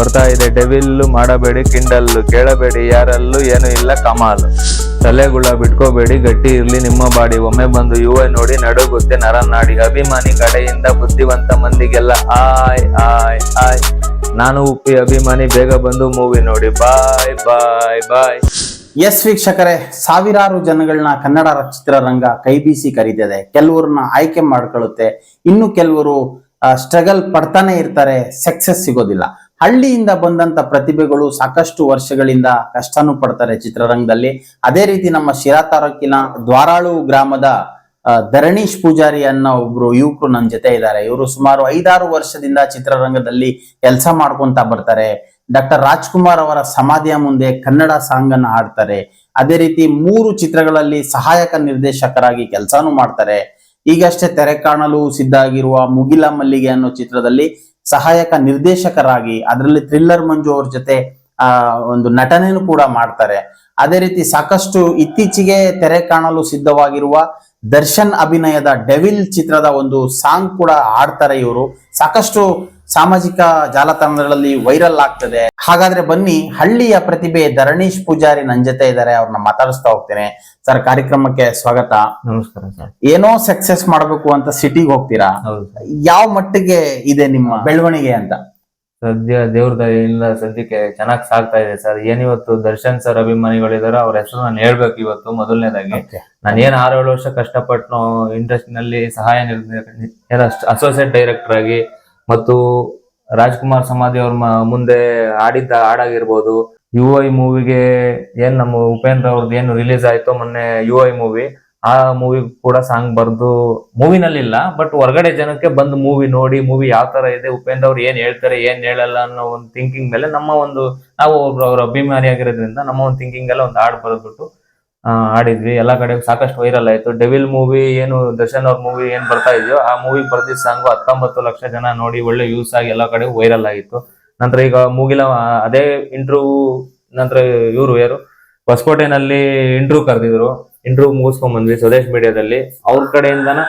ಬರ್ತಾ ಇದೆ ಡೆವಿಲ್ ಮಾಡಬೇಡಿ ಕಿಂಡಲ್ಲು, ಕೇಳಬೇಡಿ ಯಾರಲ್ಲೂ ಏನು ಇಲ್ಲ ಕಮಾಲ್. ತಲೆಗುಳ ಬಿಟ್ಕೋಬೇಡಿ, ಗಟ್ಟಿ ಇರ್ಲಿ ನಿಮ್ಮ ಬಾಡಿ, ಒಮ್ಮೆ ಬಂದು ಯುವ ನೋಡಿ ನಡುಗುತ್ತೆ ನರನಾಡಿ. ಅಭಿಮಾನಿ ಕಡೆಯಿಂದ ಬುದ್ಧಿವಂತ ಮಂದಿಗೆಲ್ಲ ಆಯ್ ಆಯ್ ಆಯ್. ನಾನು ಉಪ್ಪಿ ಅಭಿಮಾನಿ, ಬೇಗ ಬಂದು ಮೂವಿ ನೋಡಿ. ಬಾಯ್ ಬಾಯ್ ಬಾಯ್. ಎಸ್ ವೀಕ್ಷಕರೇ, ಸಾವಿರಾರು ಜನಗಳನ್ನ ಕನ್ನಡ ಚಿತ್ರರಂಗ ಕೈ ಬೀಸಿ ಕರೀತಿದೆ. ಕೆಲವ್ರನ್ನ ಆಯ್ಕೆ ಮಾಡ್ಕೊಳ್ಳುತ್ತೆ, ಇನ್ನು ಕೆಲವರು ಸ್ಟ್ರಗಲ್ ಪಡ್ತಾನೆ ಇರ್ತಾರೆ, ಸಕ್ಸಸ್ ಸಿಗೋದಿಲ್ಲ. ಹಳ್ಳಿಯಿಂದ ಬಂದಂತ ಪ್ರತಿಭೆಗಳು ಸಾಕಷ್ಟು ವರ್ಷಗಳಿಂದ ಕಷ್ಟನೂ ಪಡ್ತಾರೆ ಚಿತ್ರರಂಗದಲ್ಲಿ. ಅದೇ ರೀತಿ ನಮ್ಮ ಶಿರಾ ತಾಲೂಕಿನ ದ್ವಾರಾಳು ಗ್ರಾಮದ ಧರಣೀಶ್ ಪೂಜಾರಿ ಅನ್ನೋ ಒಬ್ರು ಯುವಕರು ನನ್ನ ಜೊತೆ ಇದ್ದಾರೆ. ಇವರು ಸುಮಾರು 5-6 ವರ್ಷದಿಂದ ಚಿತ್ರರಂಗದಲ್ಲಿ ಕೆಲಸ ಮಾಡ್ಕೊಂತ ಬರ್ತಾರೆ. ಡಾಕ್ಟರ್ ರಾಜ್ಕುಮಾರ್ ಅವರ ಸಮಾಧಿಯ ಮುಂದೆ ಕನ್ನಡ ಸಾಂಗ್ ಅನ್ನ ಹಾಡ್ತಾರೆ. ಅದೇ ರೀತಿ 3 ಚಿತ್ರಗಳಲ್ಲಿ ಸಹಾಯಕ ನಿರ್ದೇಶಕರಾಗಿ ಕೆಲಸನೂ ಮಾಡ್ತಾರೆ. ಈಗಷ್ಟೇ ತೆರೆ ಕಾಣಲು ಸಿದ್ಧ ಆಗಿರುವ ಮುಗಿಲ ಮಲ್ಲಿಗೆ ಅನ್ನೋ ಚಿತ್ರದಲ್ಲಿ ಸಹಾಯಕ ನಿರ್ದೇಶಕರಾಗಿ, ಅದರಲ್ಲಿ ಥ್ರಿಲ್ಲರ್ ಮಂಜು ಅವ್ರ ಜೊತೆ ಒಂದು ನಟನೆಯನ್ನು ಕೂಡ ಮಾಡ್ತಾರೆ. ಅದೇ ರೀತಿ ಸಾಕಷ್ಟು ಇತ್ತೀಚೆಗೆ ತೆರೆ ಕಾಣಲು ಸಿದ್ಧವಾಗಿರುವ ದರ್ಶನ್ ಅಭಿನಯದ ಡೆವಿಲ್ ಚಿತ್ರದ ಒಂದು ಸಾಂಗ್ ಕೂಡ ಹಾಡ್ತಾರೆ ಇವರು. ಸಾಕಷ್ಟು ಸಾಮಾಜಿಕ ಜಾಲತಾಣಗಳಲ್ಲಿ ವೈರಲ್ ಆಗ್ತದೆ. ಹಾಗಾದ್ರೆ ಬನ್ನಿ, ಹಳ್ಳಿಯ ಪ್ರತಿಭೆ ಧರಣೀಶ್ ಪೂಜಾರಿ ನನ್ನ ಜೊತೆ ಇದ್ದಾರೆ, ಅವ್ರನ್ನ ಮಾತಾಡಿಸ್ತಾ ಹೋಗ್ತೇನೆ. ಸರ್, ಕಾರ್ಯಕ್ರಮಕ್ಕೆ ಸ್ವಾಗತ. ನಮಸ್ಕಾರ ಸರ್. ಏನೋ ಸಕ್ಸಸ್ ಮಾಡ್ಬೇಕು ಅಂತ ಸಿಟಿಗೆ ಹೋಗ್ತೀರಾ, ಯಾವ ಮಟ್ಟಿಗೆ ಇದೆ ನಿಮ್ಮ ಬೆಳವಣಿಗೆ ಅಂತ? ಸದ್ಯ ದೇವ್ರ ದಯೆಯಿಂದ ಸದ್ಯಕ್ಕೆ ಚೆನ್ನಾಗಿ ಸಾಗ್ತಾ ಇದೆ ಸರ್. ಏನಿವತ್ತು ದರ್ಶನ್ ಸರ್ ಅಭಿಮಾನಿಗಳಿದಾರೆ, ಅವ್ರ ಹೆಸರು ನಾನು ಹೇಳ್ಬೇಕು ಇವತ್ತು. ಮೊದಲನೇದಾಗಿ ನಾನು ಏನ್ 6-7 ವರ್ಷ ಕಷ್ಟಪಟ್ಟು ಇಂಡಸ್ಟ್ರಿನಲ್ಲಿ ಸಹಾಯ ಅಸೋಸಿಯೇಟ್ ಡೈರೆಕ್ಟರ್ ಆಗಿ ಮತ್ತು ರಾಜ್ಕುಮಾರ್ ಸಮಾಧಿ ಅವ್ರ ಮುಂದೆ ಆಡಿದ್ದ ಹಾಡಾಗಿರ್ಬೋದು, UI ಮೂವಿಗೆ ಏನ್ ನಮ್ಮ ಉಪೇಂದ್ರ ಅವ್ರದ್ದು ಏನು ರಿಲೀಸ್ ಆಯ್ತು ಮೊನ್ನೆ UI ಮೂವಿ, ಆ ಮೂವಿ ಕೂಡ ಸಾಂಗ್ ಬರ್ದು ಮೂವಿನಲ್ಲಿ ಇಲ್ಲ, ಬಟ್ ಹೊರಗಡೆ ಜನಕ್ಕೆ ಬಂದು ಮೂವಿ ನೋಡಿ, ಮೂವಿ ಯಾವ ತರ ಇದೆ, ಉಪೇಂದ್ರ ಅವ್ರು ಏನ್ ಹೇಳ್ತಾರೆ ಏನ್ ಹೇಳಲ್ಲ ಅನ್ನೋ ಒಂದು ಥಿಂಕಿಂಗ್ ಮೇಲೆ ನಾವು ಅವ್ರ ಅಭಿಮಾನಿ ಆಗಿರೋದ್ರಿಂದ ನಮ್ಮ ಒಂದು ಥಿಂಕಿಂಗ್ ಎಲ್ಲ ಒಂದು ಹಾಡು ಬರೆದ್ಬಿಟ್ಟು ಆಡಿದ್ವಿ. ಎಲ್ಲಾ ಕಡೆ ಸಾಕಷ್ಟು ವೈರಲ್ ಆಯ್ತು. ಡೆವಿಲ್ ಮೂವಿ ಏನು ದರ್ಶನ್ ಅವ್ರ ಮೂವಿ ಏನ್ ಬರ್ತಾ ಇದೆಯೋ ಆ ಮೂವಿ ಬರ್ದಿದ್ದ ಸಾಂಗು 19 ಲಕ್ಷ ಜನ ನೋಡಿ ಒಳ್ಳೆ ಯೂಸ್ ಆಗಿ ಎಲ್ಲಾ ಕಡೆ ವೈರಲ್ ಆಗಿತ್ತು. ನಂತರ ಈಗ ಮುಗಿಲ ಅದೇ ಇಂಟರ್ವ್ಯೂ ನಂತರ ಇವರು ಯಾರು ಹೊಸಕೋಟೆನಲ್ಲಿ ಇಂಟರ್ವ್ಯೂ ಕರೆದಿದ್ರು. ಇಂಟರ್ವ್ಯೂ ಮುಗಿಸ್ಕೊಂಡ್ ಬಂದ್ವಿ ಸ್ವದೇಶ್ ಮೀಡಿಯಾದಲ್ಲಿ. ಅವ್ರ ಕಡೆಯಿಂದನ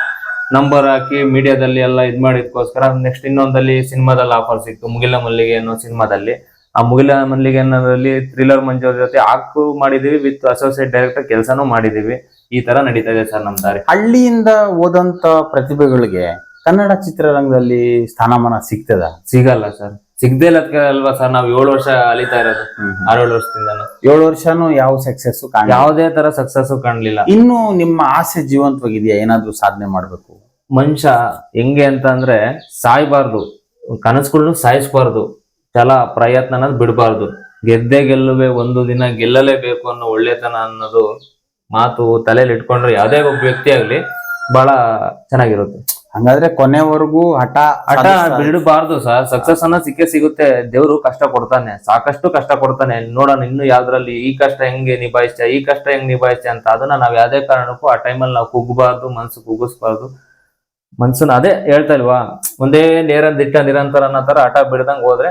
ನಂಬರ್ ಹಾಕಿ ಮೀಡಿಯಾದಲ್ಲಿ ಎಲ್ಲ ಇದ್ ಮಾಡಿದ್ಕೋಸ್ಕರ ನೆಕ್ಸ್ಟ್ ಇನ್ನೊಂದಲ್ಲಿ ಸಿನಿಮಾದಲ್ಲಿ ಆಫರ್ ಸಿಕ್ತು, ಮುಗಿಲ ಮಲ್ಲಿಗೆ ಅನ್ನೋ ಸಿನಿಮಾದಲ್ಲಿ. ಆ ಮುಗಿಲ ಮಲ್ಲಿಗೆ ಅನ್ನೋದ್ರಲ್ಲಿ ಥ್ರಿಲ್ಲರ್ ಮಂಜು ಅವ್ರ ಜೊತೆ ಆಕ್ಟ್ ಮಾಡಿದೀವಿ, ವಿತ್ ಅಸೋಸಿಯೇಟ್ ಡೈರೆಕ್ಟರ್ ಕೆಲಸನೂ ಮಾಡಿದೀವಿ. ಈ ತರ ನಡೀತಾ ಇದೆ ಸರ್ ನಮ್ ದಾರಿ. ಹಳ್ಳಿಯಿಂದ ಓದಂತ ಪ್ರತಿಭೆಗಳಿಗೆ ಕನ್ನಡ ಚಿತ್ರರಂಗದಲ್ಲಿ ಸ್ಥಾನಮಾನ ಸಿಗ್ತದ? ಸಿಗಲ್ಲ ಸರ್, ಸಿಗದೇ ಅಲ್ವಾ ಸರ್ ನಾವು 7 ವರ್ಷ ಅಲಿತಾ ಇರೋದು. 6-7 ವರ್ಷದಿಂದ 7 ವರ್ಷನೂ ಯಾವ ಸಕ್ಸಸ್ ಯಾವುದೇ ತರ ಸಕ್ಸಸ್ ಕಾಣ್ಲಿಲ್ಲ. ಇನ್ನು ನಿಮ್ಮ ಆಸೆ ಜೀವಂತವಾಗಿದೆಯಾ, ಏನಾದ್ರೂ ಸಾಧನೆ ಮಾಡ್ಬೇಕು? ಮನುಷ್ಯ ಹೆಂಗೆ ಅಂತ ಅಂದ್ರೆ ಸಾಯ್ಬಾರ್ದು, ಕನಸುಗಳನ್ನು ಸಾಯಿಸ್ಬಾರ್ದು, ಪ್ರಯತ್ನ ಅನ್ನೋದು ಬಿಡಬಾರ್ದು. ಗೆದ್ದೆ ಗೆಲ್ಲುವೆ ಒಂದು ದಿನ ಗೆಲ್ಲಲೇಬೇಕು ಅನ್ನೋ ಒಳ್ಳೆತನ ಅನ್ನೋದು ಮಾತು ತಲೆಯಲ್ಲಿ ಇಟ್ಕೊಂಡ್ರೆ ಯಾವ್ದೇ ಒಬ್ಬ ವ್ಯಕ್ತಿ ಆಗ್ಲಿ ಬಹಳ ಚೆನ್ನಾಗಿರುತ್ತೆ. ಹಂಗಾದ್ರೆ ಕೊನೆವರೆಗೂ ಹಠ ಬಿಡಬಾರ್ದು ಸರ್. ಸಕ್ಸಸ್ ಅನ್ನೋದು ಸಿಗುತ್ತೆ. ದೇವ್ರು ಕಷ್ಟ ಕೊಡ್ತಾನೆ, ಸಾಕಷ್ಟು ಕಷ್ಟ ಕೊಡ್ತಾನೆ. ನೋಡೋಣ ಇನ್ನು ಯಾವ್ದ್ರಲ್ಲಿ ಈ ಕಷ್ಟ ಹೆಂಗೆ ನಿಭಾಯಿಸ್ತೆ, ಈ ಕಷ್ಟ ಹೆಂಗ್ ನಿಭಾಯಿಸ್ತೆ ಅಂತ. ಅದನ್ನ ನಾವ್ ಯಾವ್ದೇ ಕಾರಣಕ್ಕೂ ಆ ಟೈಮಲ್ಲಿ ನಾವು ಕುಗ್ಗಬಾರ್ದು, ಮನ್ಸು ಕುಗ್ಗಿಸ್ಬಾರ್ದು. ಮನ್ಸನ್ನ ಅದೇ ಹೇಳ್ತಾ ಇಲ್ವಾ, ಒಂದೇ ದಿಟ್ಟ ನಿರಂತರ ಅನ್ನೋ ತರ ಹಠ ಬಿಡದಂಗ್ ಹೋದ್ರೆ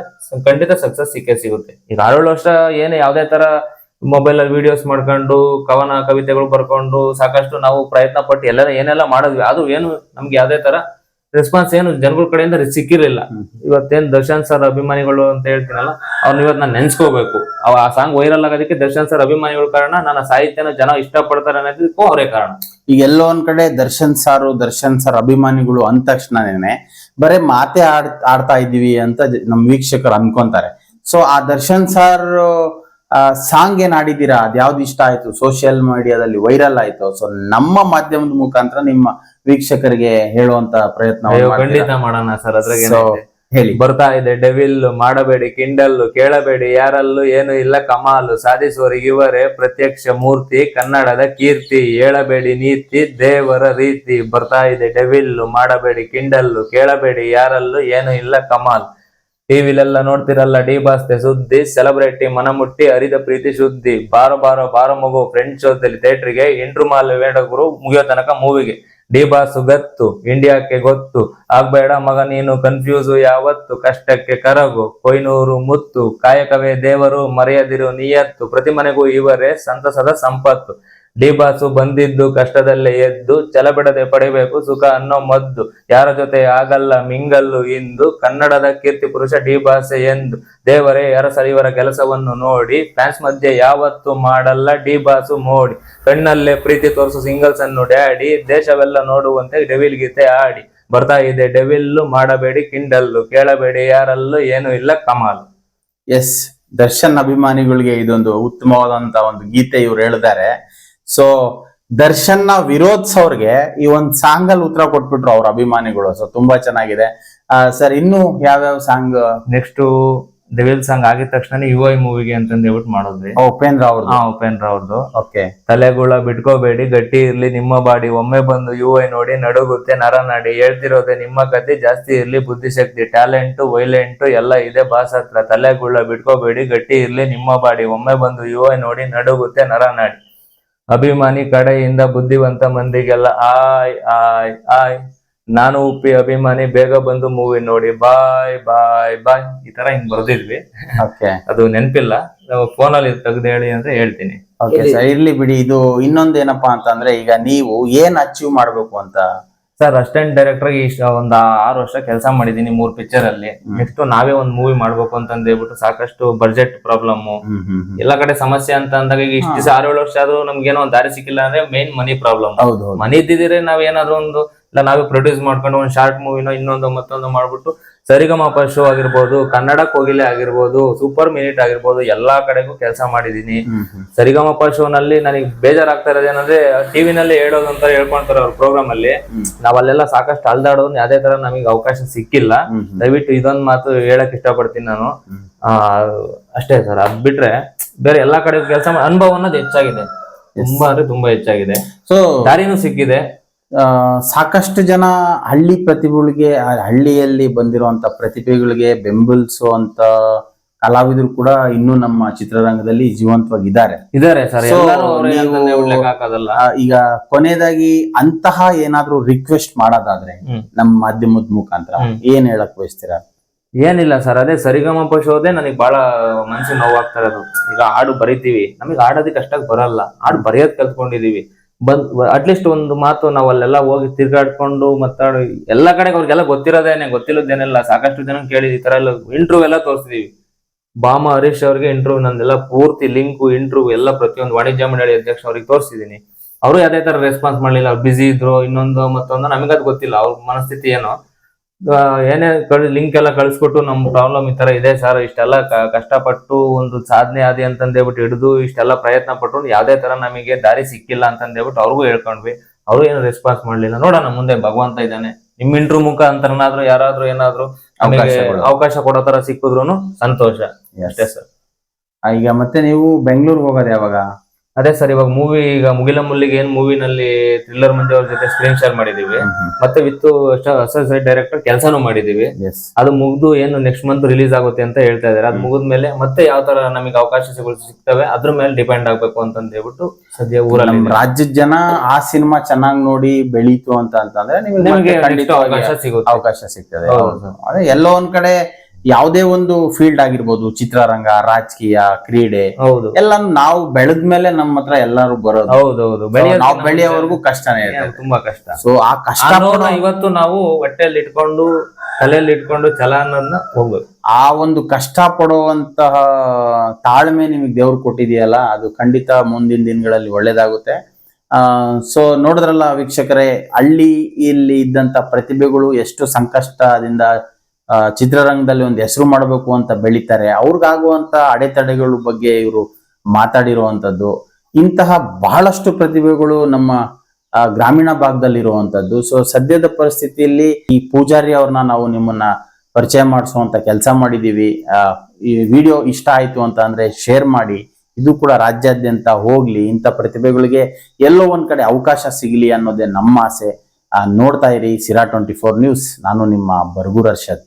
ಖಂಡಿತ ಸಕ್ಸಸ್ ಸಿಗುತ್ತೆ. ಈಗ 6-7 ವರ್ಷ ಏನು ಯಾವ್ದೇ ತರ ಮೊಬೈಲ್ ಅಲ್ಲಿ ವಿಡಿಯೋಸ್ ಮಾಡ್ಕೊಂಡು ಕವನ ಕವಿತೆಗಳು ಬರ್ಕೊಂಡು ಸಾಕಷ್ಟು ನಾವು ಪ್ರಯತ್ನ ಪಟ್ಟು ಏನೆಲ್ಲ ಮಾಡಿದ್ವಿ, ಅದು ಏನು ನಮ್ಗೆ ಯಾವ್ದೇ ತರ ರೆಸ್ಪಾನ್ಸ್ ಏನು ಜನಗಳ ಕಡೆಯಿಂದ ಸಿಕ್ಕಿರ್ಲಿಲ್ಲ. ಇವತ್ತೇನ್ ದರ್ಶನ್ ಸರ್ ಅಭಿಮಾನಿಗಳು ಅಂತ ಹೇಳ್ತೀನಲ್ಲ, ಅವ್ರನ್ನ ಇವತ್ತು ನಾನು ನೆನ್ಸ್ಕೋಬೇಕು. ಆ ಸಾಂಗ್ ವೈರಲ್ ಆಗೋದಕ್ಕೆ ದರ್ಶನ್ ಸರ್ ಅಭಿಮಾನಿಗಳ ಕಾರಣ, ನನ್ನ ಸಾಹಿತ್ಯನ ಜನ ಇಷ್ಟಪಡ್ತಾರೆ ಅನ್ನೋದಕ್ಕೂ ಅವರೇ ಕಾರಣ. ಈಗ ಎಲ್ಲೋ ಒಂದ್ ಕಡೆ ದರ್ಶನ್ ಸರ್ ಅಭಿಮಾನಿಗಳು ಅಂದ ತಕ್ಷಣನೇ ಬರೇ ಮಾತೆ ಆಡ್ತಾ ಇದೀವಿ ಅಂತ ನಮ್ ವೀಕ್ಷಕರು ಅನ್ಕೊಂತಾರೆ. ಸೊ ಆ ದರ್ಶನ್ ಸರ್ ಸಾಂಗ್ ಏನ್ ಆಡಿದೀರಾ, ಅದ್ಯಾವ್ದು ಇಷ್ಟ ಆಯ್ತು, ಸೋಷಿಯಲ್ ಮೀಡಿಯಾದಲ್ಲಿ ವೈರಲ್ ಆಯ್ತು, ಸೊ ನಮ್ಮ ಮಾಧ್ಯಮದ ಮುಖಾಂತರ ನಿಮ್ಮ ವೀಕ್ಷಕರಿಗೆ ಹೇಳುವಂತ ಪ್ರಯತ್ನ ಖಂಡಿತ ಮಾಡೋಣ ಸರ್. ಅದ್ರಾಗ ಹೇಳಿ. ಬರ್ತಾ ಇದೆ ಡೆವಿಲ್ ಮಾಡಬೇಡಿ ಕಿಂಡಲ್ಲು, ಕೇಳಬೇಡಿ ಯಾರಲ್ಲೂ ಏನು ಇಲ್ಲ ಕಮಾಲು, ಸಾಧಿಸುವವರಿಗೆ ಇವರೇ ಪ್ರತ್ಯಕ್ಷ ಮೂರ್ತಿ, ಕನ್ನಡದ ಕೀರ್ತಿ, ಹೇಳಬೇಡಿ ನೀತಿ ದೇವರ ರೀತಿ. ಬರ್ತಾ ಇದೆ ಡೆವಿಲ್ ಮಾಡಬೇಡಿ ಕಿಂಡಲ್ಲು, ಕೇಳಬೇಡಿ ಯಾರಲ್ಲೂ ಏನು ಇಲ್ಲ ಕಮಾಲ್. ಟಿವಿಲೆಲ್ಲ ನೋಡ್ತಿರಲ್ಲ ಡಿ ಬಾಸ್ತೆ ಸುದ್ದಿ, ಸೆಲೆಬ್ರಿಟಿ ಮನ ಮುಟ್ಟಿ ಹರಿದ ಪ್ರೀತಿ ಶುದ್ಧಿ. ಬಾರೋ ಬಾರೋ ಬಾರೋ ಮಗು ಫ್ರೆಂಡ್ ಶೋದಲ್ಲಿ ಥಿಯೇಟ್ರಿಗೆ, ಇಂಟ್ರು ಮಾಲ್ ವೇಡಗುರು ಮುಗಿಯೋ ತನಕ ಮೂವಿಗೆ. ಡಿ ಬಾಸು ಗತ್ತು ಇಂಡಿಯಾಕ್ಕೆ ಗೊತ್ತು, ಆಗ್ಬೇಡ ಮಗ ನೀನು ಕನ್ಫ್ಯೂಸು ಯಾವತ್ತು, ಕಷ್ಟಕ್ಕೆ ಕರಗು ಕೊಯ್ನೂರು ಮುತ್ತು, ಕಾಯಕವೇ ದೇವರು ಮರೆಯದಿರು ನಿಯತ್ತು, ಪ್ರತಿ ಮನೆಗೂ ಇವರೇ ಸಂತಸದ ಸಂಪತ್ತು. ಡಿ ಬಾಸು ಬಂದಿದ್ದು ಕಷ್ಟದಲ್ಲೇ ಎದ್ದು ಛಲ ಬಿಡದೆ ಪಡಿಬೇಕು ಸುಖ ಅನ್ನೋ ಮದ್ದು, ಯಾರ ಜೊತೆ ಆಗಲ್ಲ ಮಿಂಗಲ್ಲು ಇಂದು, ಕನ್ನಡದ ಕೀರ್ತಿ ಪುರುಷ ಡಿ ಬಾಸೆ ಎಂದು, ದೇವರೇ ಇವರ ಕೆಲಸವನ್ನು ನೋಡಿ, ಫ್ಯಾನ್ಸ್ ಮಧ್ಯೆ ಯಾವತ್ತು ಮಾಡಲ್ಲ ಡಿ ಬಾಸು ಮೋಡಿ, ಕಣ್ಣಲ್ಲೇ ಪ್ರೀತಿ ತೋರಿಸು ಸಿಂಗಲ್ಸ್ ಅನ್ನು ಡ್ಯಾಡಿ, ದೇಶವೆಲ್ಲ ನೋಡುವಂತೆ ಡೆವಿಲ್ ಗೀತೆ ಆಡಿ, ಬರ್ತಾ ಇದೆ ಡೆವಿಲ್ಲು ಮಾಡಬೇಡಿ ಕಿಂಡಲ್ಲು, ಕೇಳಬೇಡಿ ಯಾರಲ್ಲೂ ಏನು ಇಲ್ಲ ಕಮಾಲು. ಎಸ್, ದರ್ಶನ್ ಅಭಿಮಾನಿಗಳಿಗೆ ಇದೊಂದು ಉತ್ತಮವಾದಂತ ಒಂದು ಗೀತೆ ಇವ್ರು ಹೇಳಿದ್ದಾರೆ. ಸೊ ದರ್ಶನ್ ವಿರೋಧಿಸೋರ್ಗೆ ಈ ಒಂದ್ ಸಾಂಗ್ ಅಲ್ಲಿ ಉತ್ತರ ಕೊಟ್ಬಿಟ್ರು ಅವ್ರ ಅಭಿಮಾನಿಗಳು. ಸೊ ತುಂಬಾ ಚೆನ್ನಾಗಿದೆ ಸರ್. ಇನ್ನು ಯಾವ್ಯಾವ ಸಾಂಗ್? ನೆಕ್ಸ್ಟ್ ಡೆವಿಲ್ ಸಾಂಗ್ ಆಗಿದ ತಕ್ಷಣ ಯುಐ ಮೂವಿಗೆ ಅಂತಂದ್ ಹೇಳ್ಬಿಟ್ಟು ಮಾಡಿದ್ವಿ. ಉಪೇಂದ್ರ ಅವ್ರದ್ದು. ಉಪೇಂದ್ರ ಅವ್ರದ್ದು. ಓಕೆ. ತಲೆಗುಳ ಬಿಟ್ಕೋಬೇಡಿ ಗಟ್ಟಿ ಇರ್ಲಿ ನಿಮ್ಮ ಬಾಡಿ, ಒಮ್ಮೆ ಬಂದು ಯುಐ ನೋಡಿ ನಡುಗುತ್ತೆ ನರನಾಡಿ, ಹೇಳ್ತಿರೋದೆ ನಿಮ್ಮ ಕತೆ ಜಾಸ್ತಿ ಇರ್ಲಿ ಬುದ್ಧಿಶಕ್ತಿ, ಟ್ಯಾಲೆಂಟ್ ವೈಲೆಂಟ್ ಎಲ್ಲ ಇದೆ ಬಾಸ್ ಹತ್ರ, ತಲೆಗುಳ ಬಿಟ್ಕೋಬೇಡಿ ಗಟ್ಟಿ ಇರ್ಲಿ ನಿಮ್ಮ ಬಾಡಿ, ಒಮ್ಮೆ ಬಂದು ಯುಐ ನೋಡಿ ನಡುಗುತ್ತೆ ನರನಾಡಿ, ಅಭಿಮಾನಿ ಕಡೆಯಿಂದ ಬುದ್ಧಿವಂತ ಮಂದಿಗೆಲ್ಲ ಆಯ್ ಆಯ್ ಆಯ್, ನಾನು ಉಪ್ಪಿ ಅಭಿಮಾನಿ ಬೇಗ ಬಂದು ಮೂವಿ ನೋಡಿ ಬಾಯ್ ಬಾಯ್ ಬಾಯ್, ಈ ತರ ಹಿಂಗ್ ಬರ್ದಿದ್ವಿ. ಅದು ನೆನ್ಪಿಲ್ಲ, ಫೋನಲ್ಲಿ ತೆಗ್ದು ಹೇಳಿ ಅಂದ್ರೆ ಹೇಳ್ತೀನಿ. ಓಕೆ ಸರ್, ಇರ್ಲಿ ಬಿಡಿ. ಇದು ಇನ್ನೊಂದೇನಪ್ಪಾ ಅಂತಂದ್ರೆ, ಈಗ ನೀವು ಏನ್ ಅಚೀವ್ ಮಾಡ್ಬೇಕು ಅಂತ? ಸರ್ ಅಸಿಸ್ಟೆಂಟ್ ಡೈರೆಕ್ಟರ್ ಒಂದ್ 6 ವರ್ಷ ಕೆಲಸ ಮಾಡಿದೀನಿ 3 ಪಿಕ್ಚರ್ ಅಲ್ಲಿ. ನೆಕ್ಸ್ಟ್ ನಾವೇ ಒಂದ್ ಮೂವಿ ಮಾಡ್ಬೇಕು ಅಂತ ಹೇಳ್ಬಿಟ್ಟು ಸಾಕಷ್ಟು ಬಜೆಟ್ ಪ್ರಾಬ್ಲಮ್, ಎಲ್ಲಾ ಕಡೆ ಸಮಸ್ಯೆ ಅಂತ ಅಂದಾಗ ಈಗ ಇಷ್ಟು ದಿವಸ 6-7 ವರ್ಷ ಆದ್ರೂ ನಮ್ಗೇನೋ ಒಂದ್ ದಾರಿ ಸಿಕ್ಕಿಲ್ಲ ಅಂದ್ರೆ ಮೇನ್ ಮನಿ ಪ್ರಾಬ್ಲಮ್. ಮನಿ ಇದ್ದಿದ್ರೆ ನಾವ್ ಏನಾದ್ರು ಒಂದು ಇಲ್ಲ ನಾವೇ ಪ್ರೊಡ್ಯೂಸ್ ಮಾಡ್ಕೊಂಡು ಒಂದ್ ಶಾರ್ಟ್ ಮೂವಿನೋ ಇನ್ನೊಂದು ಮತ್ತೊಂದು ಮಾಡ್ಬಿಟ್ಟು ಸರಿಗಮಪ ಶೋ ಆಗಿರ್ಬೋದು, ಕನ್ನಡ ಕೋಗಿಲೆ ಆಗಿರ್ಬೋದು, ಸೂಪರ್ ಮಿನಿಟ್ ಆಗಿರ್ಬೋದು, ಎಲ್ಲಾ ಕಡೆಗೂ ಕೆಲಸ ಮಾಡಿದೀನಿ. ಸರಿಗಮಪ ಶೋ ನಲ್ಲಿ ನನಗೆ ಬೇಜಾರಾಗ್ತಾ ಇರೋದೇನಂದ್ರೆ ಟಿವಿನಲ್ಲಿ ಹೇಳೋದು ಅಂತ ಹೇಳ್ಕೊಂತಾರೆ ಅವ್ರ ಪ್ರೋಗ್ರಾಮ್ ಅಲ್ಲಿ, ನಾವ್ ಅಲ್ಲೆಲ್ಲ ಸಾಕಷ್ಟು ಅಲ್ದಾಡೋದು ಯಾವ್ದೇ ತರ ನಮಗೆ ಅವಕಾಶ ಸಿಕ್ಕಿಲ್ಲ. ದಯವಿಟ್ಟು ಇದೊಂದ್ ಮಾತು ಹೇಳಕ್ ಇಷ್ಟಪಡ್ತೀನಿ ನಾನು. ಅಷ್ಟೇ ಸರ್, ಅದ್ ಬಿಟ್ರೆ ಬೇರೆ ಎಲ್ಲಾ ಕಡೆ ಕೆಲಸ ಅನುಭವ ಅನ್ನೋದು ಹೆಚ್ಚಾಗಿದೆ, ತುಂಬಾ ಅಂದ್ರೆ ತುಂಬಾ ಹೆಚ್ಚಾಗಿದೆ. ಸೊ ದಾರಿನೂ ಸಿಕ್ಕಿದೆ. ಸಾಕಷ್ಟು ಜನ ಹಳ್ಳಿ ಪ್ರತಿಭೆಗಳಿಗೆ, ಹಳ್ಳಿಯಲ್ಲಿ ಬಂದಿರುವಂತ ಪ್ರತಿಭೆಗಳಿಗೆ ಬೆಂಬಲಿಸುವಂತ ಕಲಾವಿದರು ಕೂಡ ಇನ್ನೂ ನಮ್ಮ ಚಿತ್ರರಂಗದಲ್ಲಿ ಜೀವಂತವಾಗಿದ್ದಾರೆ. ಸರ್. ಈಗ ಕೊನೆಯದಾಗಿ ಅಂತಹ ಏನಾದ್ರೂ ರಿಕ್ವೆಸ್ಟ್ ಮಾಡೋದಾದ್ರೆ ನಮ್ಮ ಮಾಧ್ಯಮದ ಮುಖಾಂತರ ಏನ್ ಹೇಳಕ್ ಬಯಸ್ತೀರಾ? ಏನಿಲ್ಲ ಸರ್, ಅದೇ ಸರಿಗಮಪ ಶೋದೇ ನನಗೆ ಬಹಳ ಮನಸ್ಸಿಗೆ ನೋವಾಗ್ತಾ ಇರೋದು. ಈಗ ಹಾಡು ಬರಿತೀವಿ, ನಮಗೆ ಹಾಡೋದಕ್ಕೆ ಅಷ್ಟಾಗಿ ಬರಲ್ಲ, ಹಾಡು ಬರೆಯೋದ್ ಕಲ್ತ್ಕೊಂಡಿದೀವಿ. ಅಟ್ಲೀಸ್ಟ್ ಒಂದು ಮಾತು ನಾವ್ ಅಲ್ಲೆಲ್ಲ ಹೋಗಿ ತಿರ್ಗಾಡ್ಕೊಂಡು ಮಾತಾಡಿ ಎಲ್ಲಾ ಕಡೆಗೆ ಅವ್ರಿಗೆಲ್ಲ ಗೊತ್ತಿಲ್ಲದೇನೆಲ್ಲ ಸಾಕಷ್ಟು ಜನ ಕೇಳಿದ್ವಿ. ಈ ತರ ಎಲ್ಲ ಇಂಟರ್ವ್ಯೂ ಎಲ್ಲ ತೋರಿಸಿದೀವಿ. ಬಾಮ ಹರೀಶ್ ಅವ್ರಿಗೆ ಇಂಟರ್ವ್ಯೂ ನಂದೆಲ್ಲ ಪೂರ್ತಿ ಲಿಂಕು ಇಂಟರ್ವ್ಯೂ ಎಲ್ಲ ಪ್ರತಿಯೊಂದು ವಾಣಿಜ್ಯ ಮಂಡಳಿ ಅಧ್ಯಕ್ಷ ಅವ್ರಿಗೆ ತೋರಿಸಿದೀನಿ. ಅವರು ಯಾವ್ದೇ ತರ ರೆಸ್ಪಾನ್ಸ್ ಮಾಡ್ಲಿಲ್ಲ, ಅವ್ರು ಬಿಸಿ ಇದ್ರು, ಇನ್ನೊಂದು ಮತ್ತೊಂದು ನಮಗದ್ ಗೊತ್ತಿಲ್ಲ ಅವ್ರ ಮನಸ್ಥಿತಿ ಏನೋ. ಏನೇ ಲಿಂಕ್ ಎಲ್ಲ ಕಳಿಸ್ಕೊಟ್ಟು ನಮ್ ಪ್ರಾಬ್ಲಮ್ ಈ ತರ ಇದೆ ಸರ್, ಇಷ್ಟೆಲ್ಲ ಕಷ್ಟಪಟ್ಟು ಒಂದು ಸಾಧನೆ ಆದಿ ಅಂತಂದೇಳ್ಬಿಟ್ಟು ಹಿಡಿದು ಇಷ್ಟೆಲ್ಲ ಪ್ರಯತ್ನ ಪಟ್ಟು ಯಾವ್ದೇ ತರ ನಮಗೆ ದಾರಿ ಸಿಕ್ಕಿಲ್ಲ ಅಂತಂದೇಳ್ಬಿಟ್ಟು ಅವ್ರಿಗೂ ಹೇಳ್ಕೊಂಡ್ವಿ. ಅವರು ಏನು ರೆಸ್ಪಾನ್ಸ್ ಮಾಡ್ಲಿಲ್ಲ. ನೋಡೋಣ ಮುಂದೆ ಭಗವಂತ ಇದ್ದಾನೆ. ನಿಮ್ ಇಂಟರ್ವ್ಯೂ ಮುಖಾಂತರನಾದ್ರೂ ಯಾರಾದ್ರೂ ಏನಾದ್ರು ಅವಕಾಶ ಕೊಡೋ ತರ ಸಿಕ್ಕಿದ್ರು ಸಂತೋಷ. ಅಷ್ಟೇ ಸರ್. ಈಗ ಮತ್ತೆ ನೀವು ಬೆಂಗಳೂರಿಗೆ ಹೋಗೋದು ಯಾವಾಗ? ಅದೇ ಸರ್, ಇವಾಗ ಮೂವಿ ಈಗ ಮುಗಿಲ ಮುಲ್ಲಿಗೆ ಏನ್ ಮೂವಿನಲ್ಲಿ ಥ್ರಿಲ್ಲರ್ ಮಂಜು ಅವ್ರ ಜೊತೆ ಸ್ಕ್ರೀನ್ ಶೇರ್ ಮಾಡಿದೀವಿ, ಮತ್ತೆ ವಿತ್ ಅಸೋಸಿಯೇಟ್ ಡೈರೆಕ್ಟರ್ ಕೆಲಸನೂ ಮಾಡಿದೀವಿ. ಅದು ಮುಗ್ದು ಏನು ನೆಕ್ಸ್ಟ್ ಮಂತ್ ರಿಲೀಸ್ ಆಗುತ್ತೆ ಅಂತ ಹೇಳ್ತಾ ಇದಾರೆ. ಅದು ಮುಗಿದ್ಮೇಲೆ ಮತ್ತೆ ಯಾವ ತರ ನಮಗೆ ಅವಕಾಶಗಳು ಸಿಗ್ತವೆ ಅದ್ರ ಮೇಲೆ ಡಿಪೆಂಡ್ ಆಗ್ಬೇಕು ಅಂತ ಹೇಳ್ಬಿಟ್ಟು ಸದ್ಯ ಊರಲ್ಲಿ ರಾಜ್ಯದ ಜನ ಆ ಸಿನಿಮಾ ಚೆನ್ನಾಗಿ ನೋಡಿ ಬೆಳೀತು ಅಂತಂದ್ರೆ ನಿಮಗೆ ಅವಕಾಶ ಸಿಗ್ತದೆ. ಅದೇ ಎಲ್ಲೋ ಒಂದ್ ಕಡೆ ಯಾವುದೇ ಒಂದು ಫೀಲ್ಡ್ ಆಗಿರ್ಬೋದು, ಚಿತ್ರರಂಗ, ರಾಜಕೀಯ, ಕ್ರೀಡೆ, ಎಲ್ಲ ನಾವು ಬೆಳೆದ್ಮೇಲೆ ನಮ್ಮ ಹತ್ರ ಎಲ್ಲರೂ ಬರೋದು. ಹೌದೌದು, ನಾವು ಬೆಳೆಯೋವರೆಗೂ ಕಷ್ಟನೇ ಇದೆ, ತುಂಬಾ ಕಷ್ಟ. ಸೊ ಆ ಕಷ್ಟ ಇವತ್ತು ನಾವು ಹೊಟ್ಟೆಯಲ್ಲಿ ಇಟ್ಕೊಂಡು ತಲೆಯಲ್ಲಿ ಇಟ್ಕೊಂಡು ಛಲ ಅನ್ನೋದನ್ನ ಹೋಗ್ಬೇಕು. ಆ ಒಂದು ಕಷ್ಟ ಪಡುವಂತಹ ತಾಳ್ಮೆ ನಿಮಗೆ ದೇವ್ರು ಕೊಟ್ಟಿದೆಯಲ್ಲ, ಅದು ಖಂಡಿತ ಮುಂದಿನ ದಿನಗಳಲ್ಲಿ ಒಳ್ಳೇದಾಗುತ್ತೆ. ಸೊ ನೋಡಿದ್ರಲ್ಲ ವೀಕ್ಷಕರೇ, ಹಳ್ಳಿಯಲ್ಲಿ ಇದ್ದಂತ ಪ್ರತಿಭೆಗಳು ಎಷ್ಟು ಸಂಕಷ್ಟದಿಂದ ಚಿತ್ರರಂಗದಲ್ಲಿ ಒಂದು ಹೆಸರು ಮಾಡಬೇಕು ಅಂತ ಬೆಳಿತಾರೆ. ಅವ್ರಿಗಾಗುವಂತ ಅಡೆತಡೆಗಳ ಬಗ್ಗೆ ಇವರು ಮಾತಾಡಿರುವಂತದ್ದು. ಇಂತಹ ಬಹಳಷ್ಟು ಪ್ರತಿಭೆಗಳು ನಮ್ಮ ಗ್ರಾಮೀಣ ಭಾಗದಲ್ಲಿ ಇರುವಂತದ್ದು. ಸೊ ಸದ್ಯದ ಪರಿಸ್ಥಿತಿಯಲ್ಲಿ ಈ ಪೂಜಾರಿ ಅವ್ರನ್ನ ನಾವು ನಿಮ್ಮನ್ನ ಪರಿಚಯ ಮಾಡಿಸುವಂತ ಕೆಲಸ ಮಾಡಿದೀವಿ. ಈ ವಿಡಿಯೋ ಇಷ್ಟ ಆಯ್ತು ಅಂತ ಅಂದ್ರೆ ಶೇರ್ ಮಾಡಿ. ಇದು ಕೂಡ ರಾಜ್ಯಾದ್ಯಂತ ಹೋಗ್ಲಿ, ಇಂಥ ಪ್ರತಿಭೆಗಳಿಗೆ ಎಲ್ಲೋ ಒಂದ್ ಕಡೆ ಅವಕಾಶ ಸಿಗಲಿ ಅನ್ನೋದೇ ನಮ್ಮ ಆಸೆ. ನೋಡ್ತಾ ಇರಿ ಸಿರಾ 24 ನ್ಯೂಸ್. ನಾನು ನಿಮ್ಮ ಬರ್ಗೂರ್ ಅರ್ಷದ್.